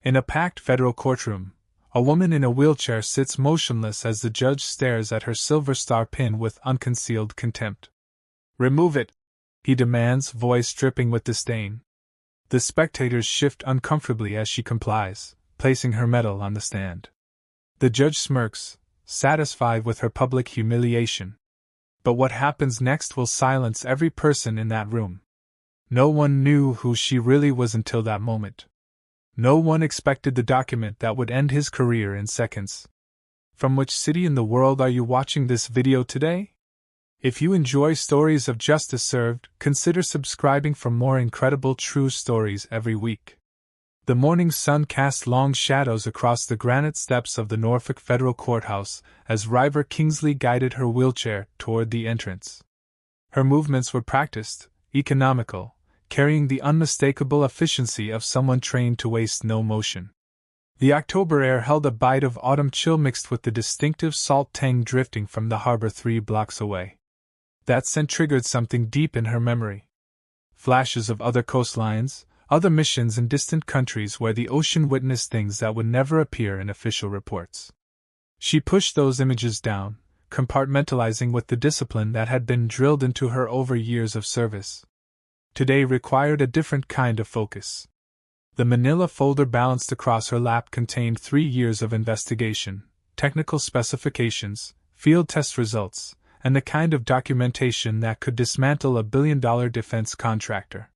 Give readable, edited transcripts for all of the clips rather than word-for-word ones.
In a packed federal courtroom, a woman in a wheelchair sits motionless as the judge stares at her silver star pin with unconcealed contempt. "Remove it," he demands, voice dripping with disdain. The spectators shift uncomfortably as she complies, placing her medal on the stand. The judge smirks, satisfied with her public humiliation. But what happens next will silence every person in that room. No one knew who she really was until that moment. No one expected the document that would end his career in seconds. From which city in the world are you watching this video today? If you enjoy stories of justice served, consider subscribing for more incredible true stories every week. The morning sun cast long shadows across the granite steps of the Norfolk Federal Courthouse as River Kingsley guided her wheelchair toward the entrance. Her movements were practiced, economical, carrying the unmistakable efficiency of someone trained to waste no motion. The October air held a bite of autumn chill mixed with the distinctive salt tang drifting from the harbor 3 blocks away. That scent triggered something deep in her memory. Flashes of other coastlines, other missions in distant countries where the ocean witnessed things that would never appear in official reports. She pushed those images down, compartmentalizing with the discipline that had been drilled into her over years of service. Today required a different kind of focus. The manila folder balanced across her lap contained 3 years of investigation, technical specifications, field test results, and the kind of documentation that could dismantle a billion-dollar defense contractor.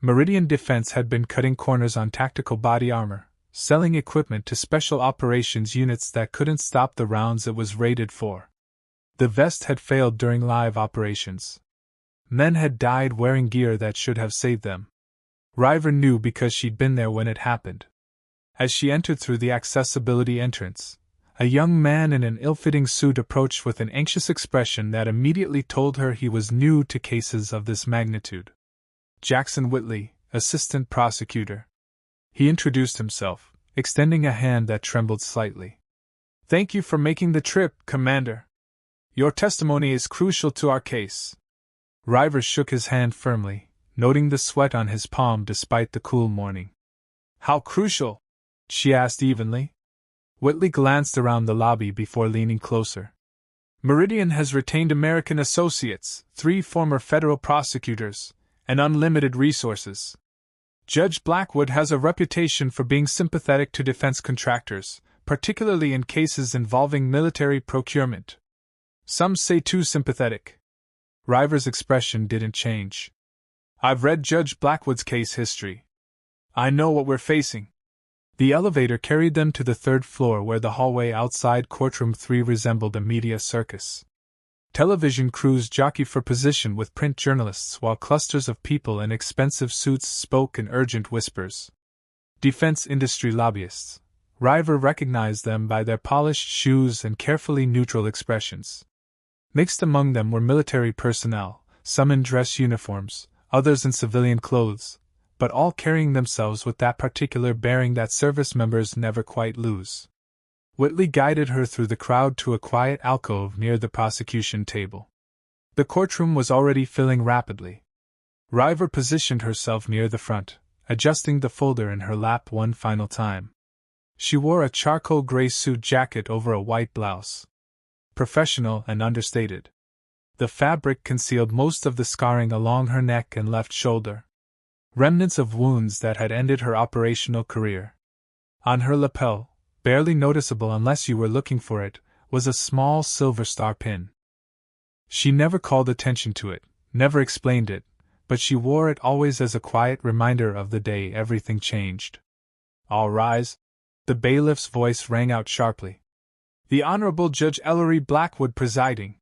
Meridian Defense had been cutting corners on tactical body armor, selling equipment to special operations units that couldn't stop the rounds it was rated for. The vest had failed during live operations. Men had died wearing gear that should have saved them. River knew because she'd been there when it happened. As she entered through the accessibility entrance, a young man in an ill-fitting suit approached with an anxious expression that immediately told her he was new to cases of this magnitude. Jackson Whitley, assistant prosecutor. He introduced himself, extending a hand that trembled slightly. "Thank you for making the trip, Commander. Your testimony is crucial to our case." River shook his hand firmly, noting the sweat on his palm despite the cool morning. "How crucial?" she asked evenly. Whitley glanced around the lobby before leaning closer. "Meridian has retained American associates, 3 former federal prosecutors, and unlimited resources. Judge Blackwood has a reputation for being sympathetic to defense contractors, particularly in cases involving military procurement. Some say too sympathetic." River's expression didn't change. "I've read Judge Blackwood's case history. I know what we're facing." The elevator carried them to the 3rd floor where the hallway outside Courtroom 3 resembled a media circus. Television crews jockeyed for position with print journalists while clusters of people in expensive suits spoke in urgent whispers. Defense industry lobbyists. River recognized them by their polished shoes and carefully neutral expressions. Mixed among them were military personnel, some in dress uniforms, others in civilian clothes, but all carrying themselves with that particular bearing that service members never quite lose. Whitley guided her through the crowd to a quiet alcove near the prosecution table. The courtroom was already filling rapidly. River positioned herself near the front, adjusting the folder in her lap one final time. She wore a charcoal gray suit jacket over a white blouse. Professional and understated. The fabric concealed most of the scarring along her neck and left shoulder. Remnants of wounds that had ended her operational career. On her lapel, barely noticeable unless you were looking for it, was a small silver star pin. She never called attention to it, never explained it, but she wore it always as a quiet reminder of the day everything changed. "All rise," the bailiff's voice rang out sharply. "The Honorable Judge Ellery Blackwood presiding."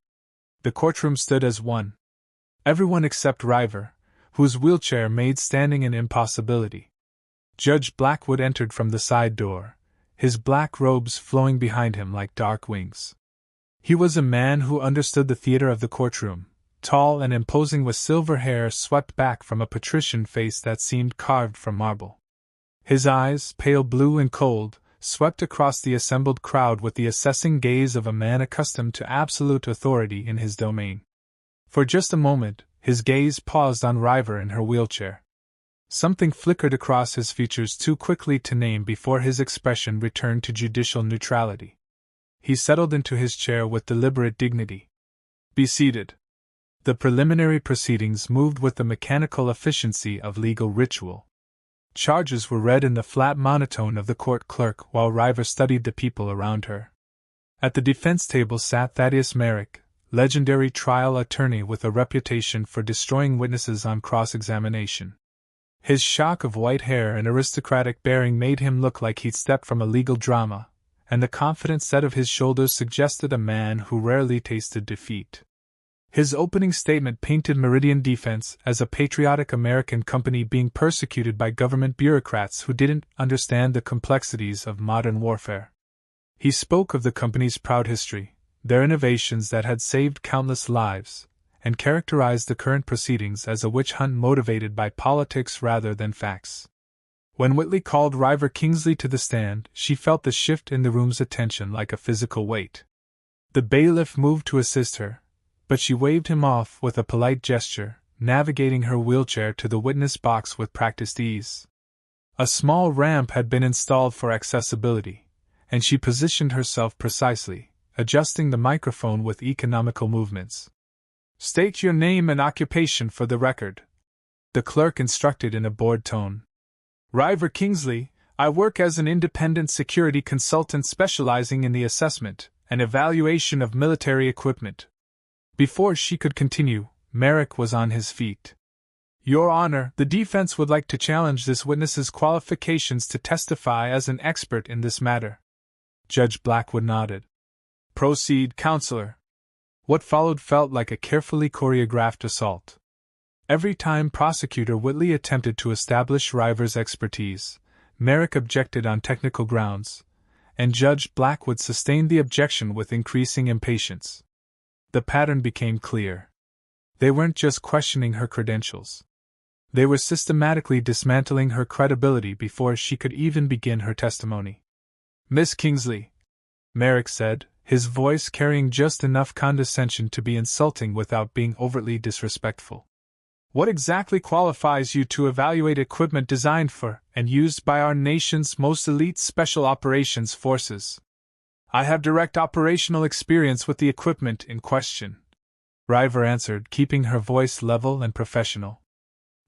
The courtroom stood as one. Everyone except River, whose wheelchair made standing an impossibility. Judge Blackwood entered from the side door, his black robes flowing behind him like dark wings. He was a man who understood the theater of the courtroom, tall and imposing with silver hair swept back from a patrician face that seemed carved from marble. His eyes, pale blue and cold, swept across the assembled crowd with the assessing gaze of a man accustomed to absolute authority in his domain. For just a moment, his gaze paused on River in her wheelchair. Something flickered across his features too quickly to name before his expression returned to judicial neutrality. He settled into his chair with deliberate dignity. "Be seated." The preliminary proceedings moved with the mechanical efficiency of legal ritual. Charges were read in the flat monotone of the court clerk while River studied the people around her. At the defense table sat Thaddeus Merrick, legendary trial attorney with a reputation for destroying witnesses on cross-examination. His shock of white hair and aristocratic bearing made him look like he'd stepped from a legal drama, and the confident set of his shoulders suggested a man who rarely tasted defeat. His opening statement painted Meridian Defense as a patriotic American company being persecuted by government bureaucrats who didn't understand the complexities of modern warfare. He spoke of the company's proud history, their innovations that had saved countless lives, and characterized the current proceedings as a witch hunt motivated by politics rather than facts. When Whitley called River Kingsley to the stand, she felt the shift in the room's attention like a physical weight. The bailiff moved to assist her, but she waved him off with a polite gesture, navigating her wheelchair to the witness box with practiced ease. A small ramp had been installed for accessibility, and she positioned herself precisely, adjusting the microphone with economical movements. "State your name and occupation for the record," the clerk instructed in a bored tone. "River Kingsley, I work as an independent security consultant specializing in the assessment and evaluation of military equipment." Before she could continue, Merrick was on his feet. "Your Honor, the defense would like to challenge this witness's qualifications to testify as an expert in this matter." Judge Blackwood nodded. "Proceed, counselor." What followed felt like a carefully choreographed assault. Every time Prosecutor Whitley attempted to establish River's expertise, Merrick objected on technical grounds, and Judge Blackwood sustained the objection with increasing impatience. The pattern became clear. They weren't just questioning her credentials. They were systematically dismantling her credibility before she could even begin her testimony. "Miss Kingsley," Merrick said, his voice carrying just enough condescension to be insulting without being overtly disrespectful. "What exactly qualifies you to evaluate equipment designed for and used by our nation's most elite special operations forces?" "I have direct operational experience with the equipment in question," River answered, keeping her voice level and professional.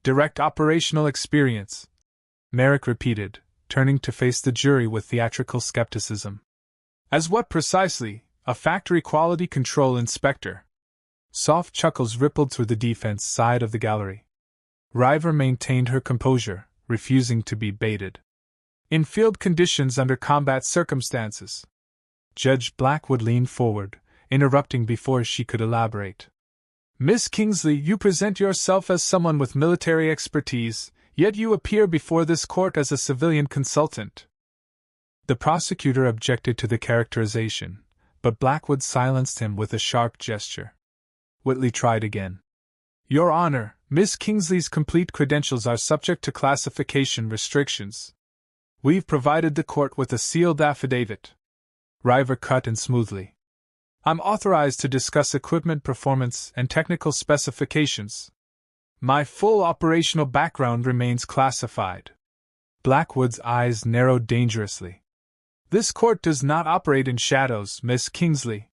"Direct operational experience," Merrick repeated, turning to face the jury with theatrical skepticism. "As what precisely? A factory quality control inspector?" Soft chuckles rippled through the defense side of the gallery. River maintained her composure, refusing to be baited. "In field conditions under combat circumstances." Judge Blackwood leaned forward, interrupting before she could elaborate. "Miss Kingsley, you present yourself as someone with military expertise, yet you appear before this court as a civilian consultant." The prosecutor objected to the characterization, but Blackwood silenced him with a sharp gesture. Whitley tried again. "Your Honor, Miss Kingsley's complete credentials are subject to classification restrictions. We've provided the court with a sealed affidavit." River cut in smoothly. "I'm authorized to discuss equipment performance and technical specifications. My full operational background remains classified." Blackwood's eyes narrowed dangerously. "This court does not operate in shadows, Miss Kingsley.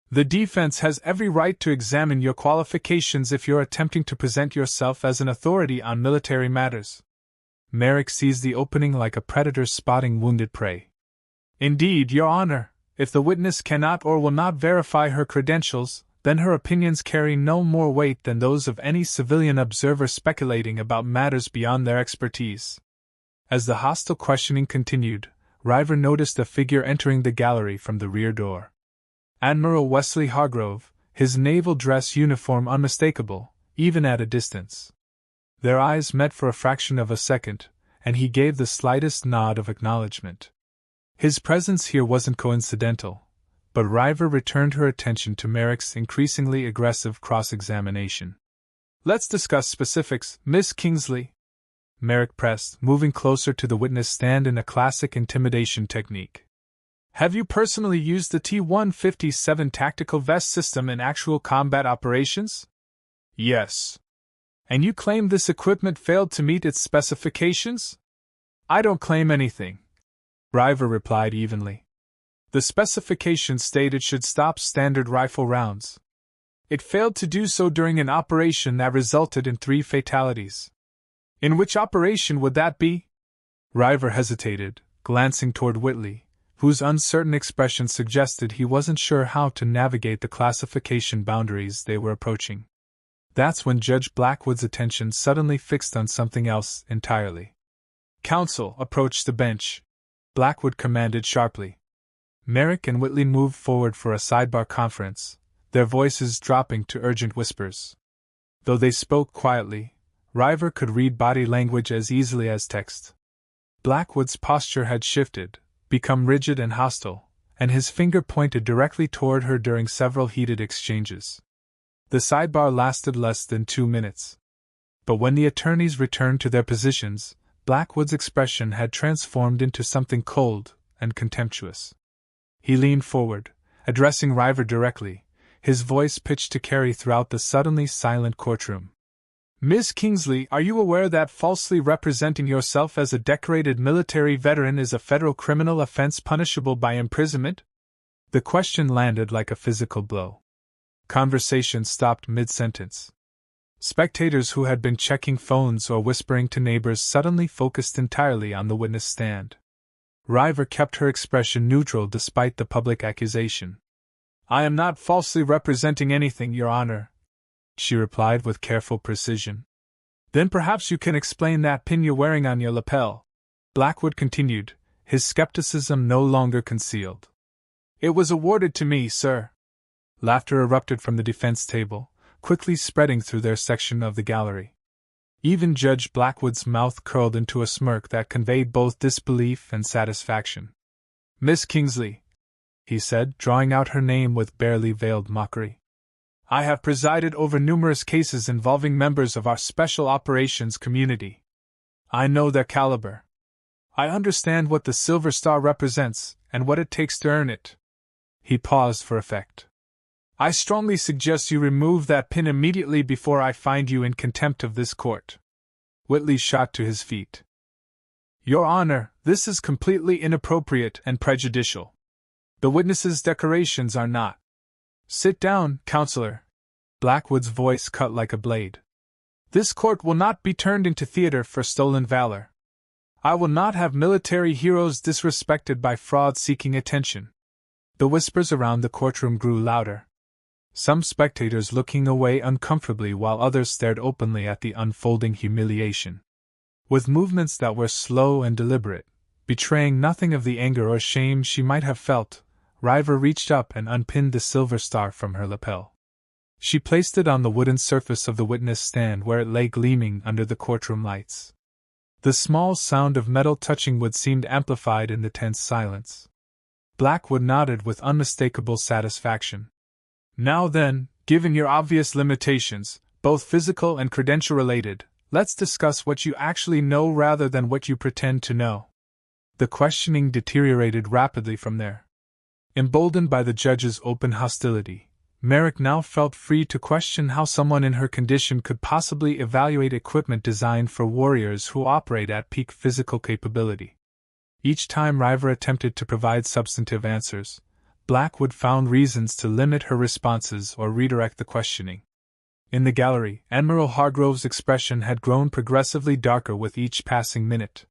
The defense has every right to examine your qualifications if you're attempting to present yourself as an authority on military matters." Merrick seized the opening like a predator spotting wounded prey. "Indeed, Your Honor, if the witness cannot or will not verify her credentials, then her opinions carry no more weight than those of any civilian observer speculating about matters beyond their expertise." As the hostile questioning continued, River noticed a figure entering the gallery from the rear door. Admiral Wesley Hargrove, his naval dress uniform unmistakable, even at a distance. Their eyes met for a fraction of a second, and he gave the slightest nod of acknowledgement. His presence here wasn't coincidental, but River returned her attention to Merrick's increasingly aggressive cross-examination. "Let's discuss specifics, Miss Kingsley," Merrick pressed, moving closer to the witness stand in a classic intimidation technique. "Have you personally used the T-157 tactical vest system in actual combat operations?" "Yes," And you claim this equipment failed to meet its specifications? I don't claim anything, River replied evenly. The specifications state it should stop standard rifle rounds. It failed to do so during an operation that resulted in 3 fatalities. In which operation would that be? River hesitated, glancing toward Whitley, whose uncertain expression suggested he wasn't sure how to navigate the classification boundaries they were approaching. That's when Judge Blackwood's attention suddenly fixed on something else entirely. Counsel, approach the bench, Blackwood commanded sharply. Merrick and Whitley moved forward for a sidebar conference, their voices dropping to urgent whispers. Though they spoke quietly, River could read body language as easily as text. Blackwood's posture had shifted, become rigid and hostile, and his finger pointed directly toward her during several heated exchanges. The sidebar lasted less than 2 minutes. But when the attorneys returned to their positions, Blackwood's expression had transformed into something cold and contemptuous. He leaned forward, addressing River directly, his voice pitched to carry throughout the suddenly silent courtroom. Miss Kingsley, are you aware that falsely representing yourself as a decorated military veteran is a federal criminal offense punishable by imprisonment? The question landed like a physical blow. Conversation stopped mid-sentence. Spectators who had been checking phones or whispering to neighbors suddenly focused entirely on the witness stand. River kept her expression neutral despite the public accusation. I am not falsely representing anything, Your Honor, she replied with careful precision. Then perhaps you can explain that pin you're wearing on your lapel, Blackwood continued, his skepticism no longer concealed. It was awarded to me, sir. Laughter erupted from the defense table, quickly spreading through their section of the gallery. Even Judge Blackwood's mouth curled into a smirk that conveyed both disbelief and satisfaction. Miss Kingsley, he said, drawing out her name with barely veiled mockery. I have presided over numerous cases involving members of our special operations community. I know their caliber. I understand what the Silver Star represents and what it takes to earn it. He paused for effect. I strongly suggest you remove that pin immediately before I find you in contempt of this court. Whitley shot to his feet. Your Honor, this is completely inappropriate and prejudicial. The witness's decorations are not. Sit down, Counselor. Blackwood's voice cut like a blade. This court will not be turned into theater for stolen valor. I will not have military heroes disrespected by fraud seeking attention. The whispers around the courtroom grew louder. Some spectators looking away uncomfortably while others stared openly at the unfolding humiliation. With movements that were slow and deliberate, betraying nothing of the anger or shame she might have felt, River reached up and unpinned the Silver Star from her lapel. She placed it on the wooden surface of the witness stand where it lay gleaming under the courtroom lights. The small sound of metal touching wood seemed amplified in the tense silence. Blackwood nodded with unmistakable satisfaction. Now then, given your obvious limitations, both physical and credential-related, let's discuss what you actually know rather than what you pretend to know. The questioning deteriorated rapidly from there. Emboldened by the judge's open hostility, Merrick now felt free to question how someone in her condition could possibly evaluate equipment designed for warriors who operate at peak physical capability. Each time River attempted to provide substantive answers, Blackwood found reasons to limit her responses or redirect the questioning. In the gallery, Admiral Hargrove's expression had grown progressively darker with each passing minute.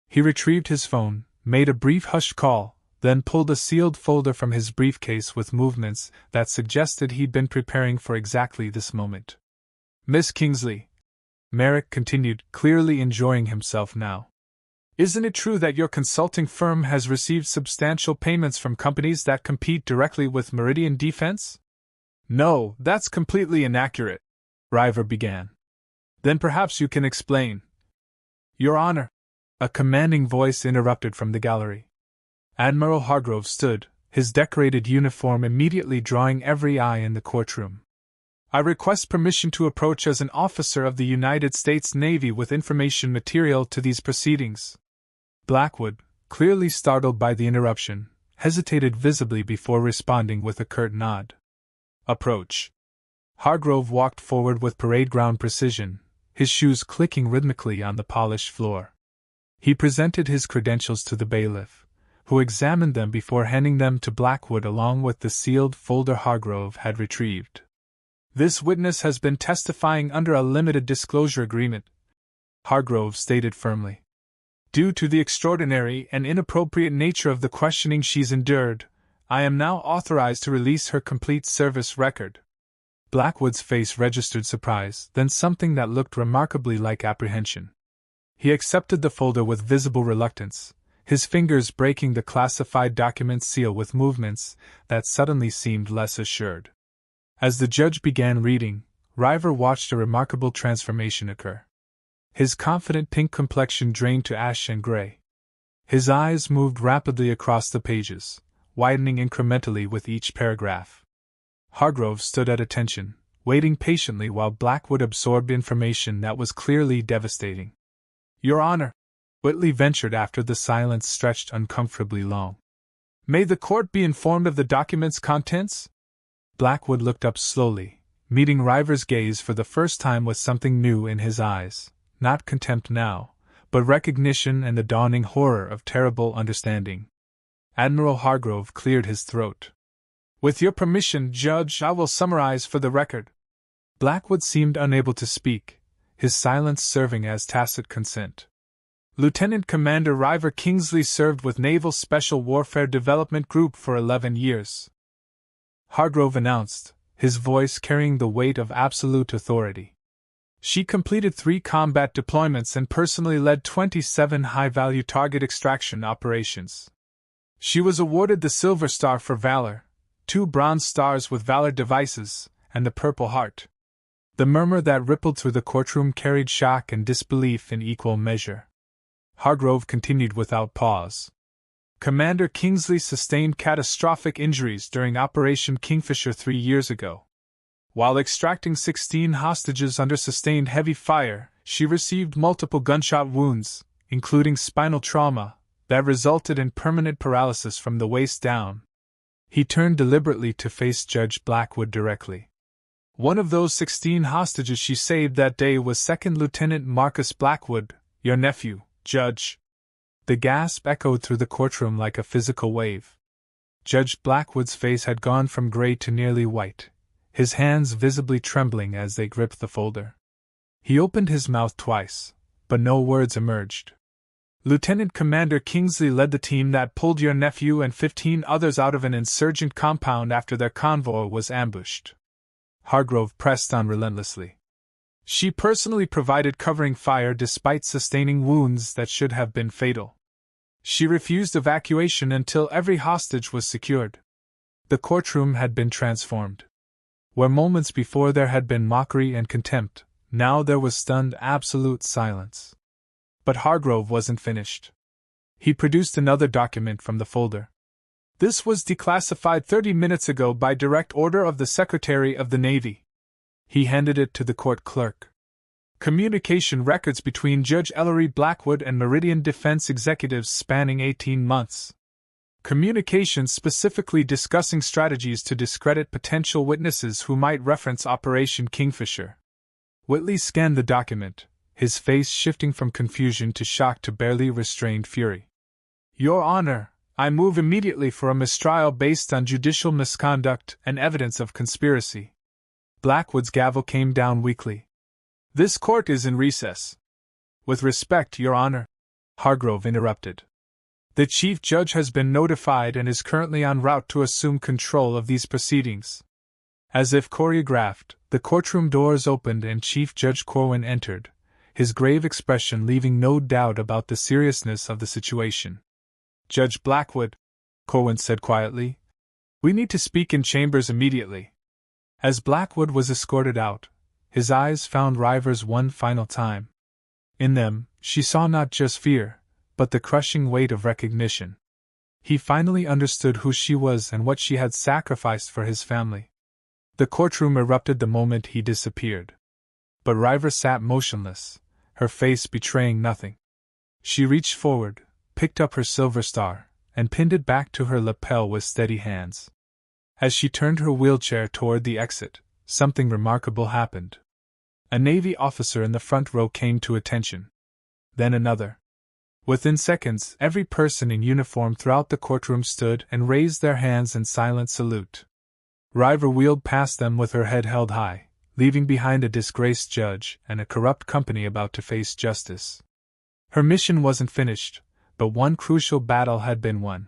He retrieved his phone, made a brief hushed call, then pulled a sealed folder from his briefcase with movements that suggested he'd been preparing for exactly this moment. Miss Kingsley, Merrick continued, clearly enjoying himself now. Isn't it true that your consulting firm has received substantial payments from companies that compete directly with Meridian Defense? No, that's completely inaccurate, River began. Then perhaps you can explain. Your Honor, a commanding voice interrupted from the gallery. Admiral Hargrove stood, his decorated uniform immediately drawing every eye in the courtroom. I request permission to approach as an officer of the United States Navy with information material to these proceedings. Blackwood, clearly startled by the interruption, hesitated visibly before responding with a curt nod. Approach. Hargrove walked forward with parade ground precision, his shoes clicking rhythmically on the polished floor. He presented his credentials to the bailiff, who examined them before handing them to Blackwood along with the sealed folder Hargrove had retrieved. "This witness has been testifying under a limited disclosure agreement," Hargrove stated firmly. "Due to the extraordinary and inappropriate nature of the questioning she's endured, I am now authorized to release her complete service record." Blackwood's face registered surprise, then something that looked remarkably like apprehension. He accepted the folder with visible reluctance, his fingers breaking the classified document seal with movements that suddenly seemed less assured. As the judge began reading, River watched a remarkable transformation occur. His confident pink complexion drained to ash and gray. His eyes moved rapidly across the pages, widening incrementally with each paragraph. Hargrove stood at attention, waiting patiently while Blackwood absorbed information that was clearly devastating. "Your Honor," Whitley ventured after the silence stretched uncomfortably long. "May the court be informed of the document's contents?" Blackwood looked up slowly, meeting River's gaze for the first time with something new in his eyes, not contempt now, but recognition and the dawning horror of terrible understanding. Admiral Hargrove cleared his throat. "With your permission, Judge, I will summarize for the record." Blackwood seemed unable to speak, his silence serving as tacit consent. "Lieutenant Commander River Kingsley served with Naval Special Warfare Development Group for 11 years. Hargrove announced, his voice carrying the weight of absolute authority. "She completed 3 combat deployments and personally led 27 high-value target extraction operations. She was awarded the Silver Star for Valor, 2 Bronze Stars with Valor devices, and the Purple Heart." The murmur that rippled through the courtroom carried shock and disbelief in equal measure. Hargrove continued without pause. "Commander Kingsley sustained catastrophic injuries during Operation Kingfisher 3 years ago. While extracting 16 hostages under sustained heavy fire, she received multiple gunshot wounds, including spinal trauma, that resulted in permanent paralysis from the waist down." He turned deliberately to face Judge Blackwood directly. "One of those 16 hostages she saved that day was Second Lieutenant Marcus Blackwood, your nephew, Judge." The gasp echoed through the courtroom like a physical wave. Judge Blackwood's face had gone from gray to nearly white, his hands visibly trembling as they gripped the folder. He opened his mouth twice, but no words emerged. "Lieutenant Commander Kingsley led the team that pulled your nephew and 15 others out of an insurgent compound after their convoy was ambushed." Hargrove pressed on relentlessly. "She personally provided covering fire despite sustaining wounds that should have been fatal. She refused evacuation until every hostage was secured." The courtroom had been transformed. Where moments before there had been mockery and contempt, now there was stunned absolute silence. But Hargrove wasn't finished. He produced another document from the folder. "This was declassified 30 minutes ago by direct order of the Secretary of the Navy." He handed it to the court clerk. "Communication records between Judge Ellery Blackwood and Meridian Defense executives spanning 18 months. Communications specifically discussing strategies to discredit potential witnesses who might reference Operation Kingfisher." Whitley scanned the document, his face shifting from confusion to shock to barely restrained fury. "Your Honor, I move immediately for a mistrial based on judicial misconduct and evidence of conspiracy." Blackwood's gavel came down weakly. "This court is in recess." "With respect, Your Honor," Hargrove interrupted. "The Chief Judge has been notified and is currently en route to assume control of these proceedings." As if choreographed, the courtroom doors opened and Chief Judge Corwin entered, his grave expression leaving no doubt about the seriousness of the situation. "Judge Blackwood," Corwin said quietly, "we need to speak in chambers immediately." As Blackwood was escorted out, his eyes found River's one final time. In them, she saw not just fear, but the crushing weight of recognition. He finally understood who she was and what she had sacrificed for his family. The courtroom erupted the moment he disappeared. But River sat motionless, her face betraying nothing. She reached forward, picked up her silver star, and pinned it back to her lapel with steady hands. As she turned her wheelchair toward the exit, something remarkable happened. A Navy officer in the front row came to attention. Then another. Within seconds, every person in uniform throughout the courtroom stood and raised their hands in silent salute. River wheeled past them with her head held high, leaving behind a disgraced judge and a corrupt company about to face justice. Her mission wasn't finished, but one crucial battle had been won.